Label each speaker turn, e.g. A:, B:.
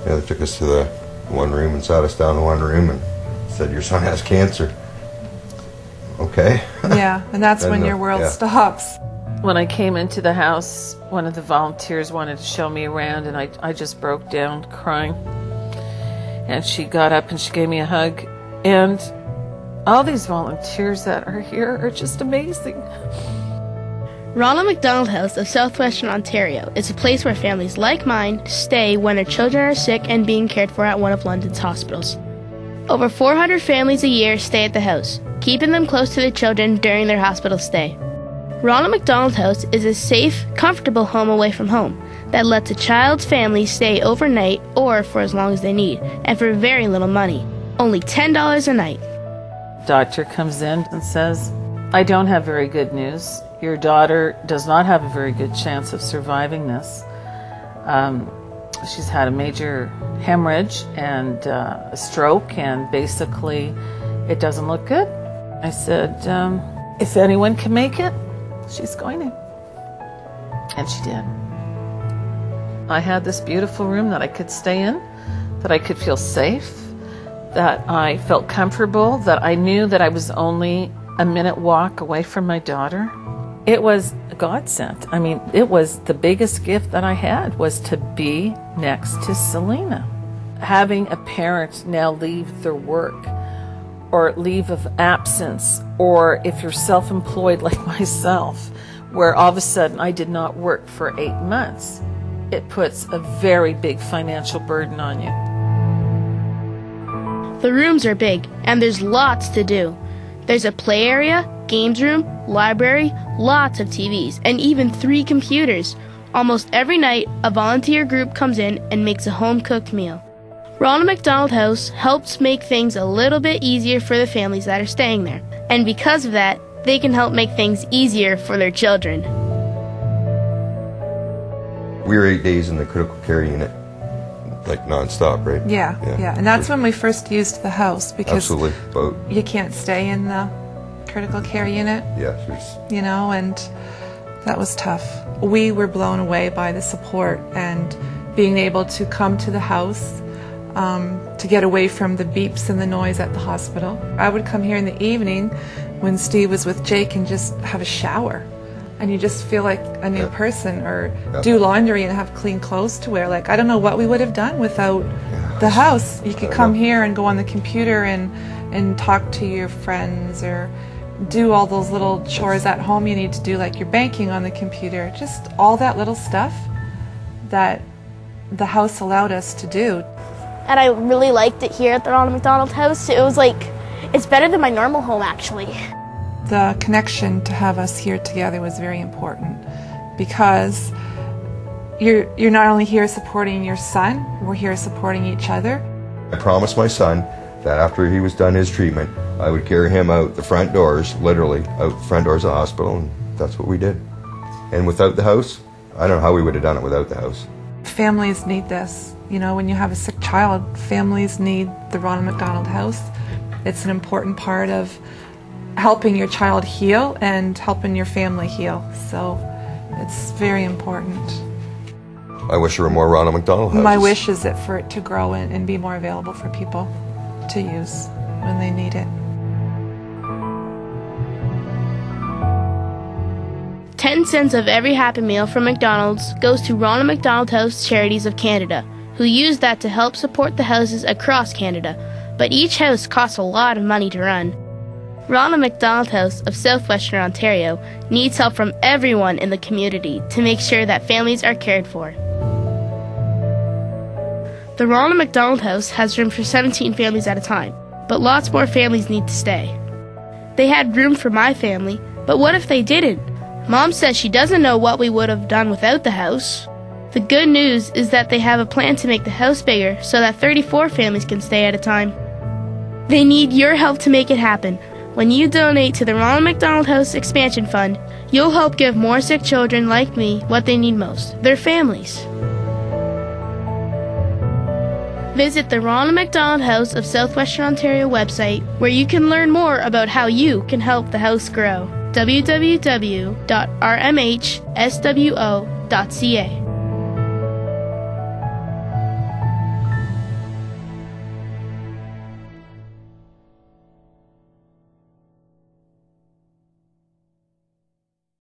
A: Yeah, they took us to the one room and sat us down in one room and said, your son has cancer. Okay.
B: Yeah, and that's when your world stops.
C: When I came into the house, one of the volunteers wanted to show me around, and I just broke down crying. And she got up and she gave me a hug. And all these volunteers that are here are just amazing.
D: Ronald McDonald House of Southwestern Ontario is a place where families like mine stay when their children are sick and being cared for at one of London's hospitals. Over 400 families a year stay at the house, keeping them close to their children during their hospital stay. Ronald McDonald House is a safe, comfortable home away from home that lets a child's family stay overnight or for as long as they need, and for very little money, only $10 a night.
C: Doctor comes in and says, I don't have very good news. Your daughter does not have a very good chance of surviving this. She's had a major hemorrhage and a stroke, and basically it doesn't look good. I said, if anyone can make it, she's going to. And she did. I had this beautiful room that I could stay in, that I could feel safe, that I felt comfortable, that I knew that I was only a minute walk away from my daughter. It was a godsend. I mean, it was the biggest gift that I had, was to be next to Selena. Having a parent now leave their work, or leave of absence, or if you're self-employed like myself, where all of a sudden I did not work for 8 months, it puts a very big financial burden on you.
D: The rooms are big, and there's lots to do. There's a play area, games room, library, lots of TVs, and even 3 computers. Almost every night, a volunteer group comes in and makes a home-cooked meal. Ronald McDonald House helps make things a little bit easier for the families that are staying there. And because of that, they can help make things easier for their children.
A: We were 8 days in the critical care unit, like non-stop, right?
B: Yeah. And that's when we first used the house, because
A: absolutely.
B: You can't stay in the critical care unit.
A: Yeah,
B: you know, and that was tough. We were blown away by the support and being able to come to the house, to get away from the beeps and the noise at the hospital. I would come here in the evening when Steve was with Jake and just have a shower, and you just feel like a new person, or do laundry and have clean clothes to wear. Like, I don't know what we would have done without the house. You could come here and go on the computer and talk to your friends, or do all those little chores at home you need to do, like your banking on the computer. Just all that little stuff that the house allowed us to do.
E: And I really liked it here at the Ronald McDonald House. It was like, it's better than my normal home, actually.
B: The connection to have us here together was very important, because you're not only here supporting your son, we're here supporting each other.
A: I promised my son that after he was done his treatment, I would carry him out the front doors, literally out the front doors of the hospital, and that's what we did. And without the house, I don't know how we would have done it without the house.
B: Families need this. You know, when you have a sick child, families need the Ronald McDonald House. It's an important part of helping your child heal and helping your family heal. So it's very important.
A: I wish there were more Ronald McDonald Houses.
B: My wish is for it to grow and be more available for people to use when they need it.
D: 10 cents of every Happy Meal from McDonald's goes to Ronald McDonald House Charities of Canada, who use that to help support the houses across Canada. But each house costs a lot of money to run. Ronald McDonald House of Southwestern Ontario needs help from everyone in the community to make sure that families are cared for. The Ronald McDonald House has room for 17 families at a time, but lots more families need to stay. They had room for my family, but what if they didn't? Mom says she doesn't know what we would have done without the house. The good news is that they have a plan to make the house bigger so that 34 families can stay at a time. They need your help to make it happen. When you donate to the Ronald McDonald House Expansion Fund, you'll help give more sick children like me what they need most, their families. Visit the Ronald McDonald House of Southwestern Ontario website, where you can learn more about how you can help the house grow. www.rmhswo.ca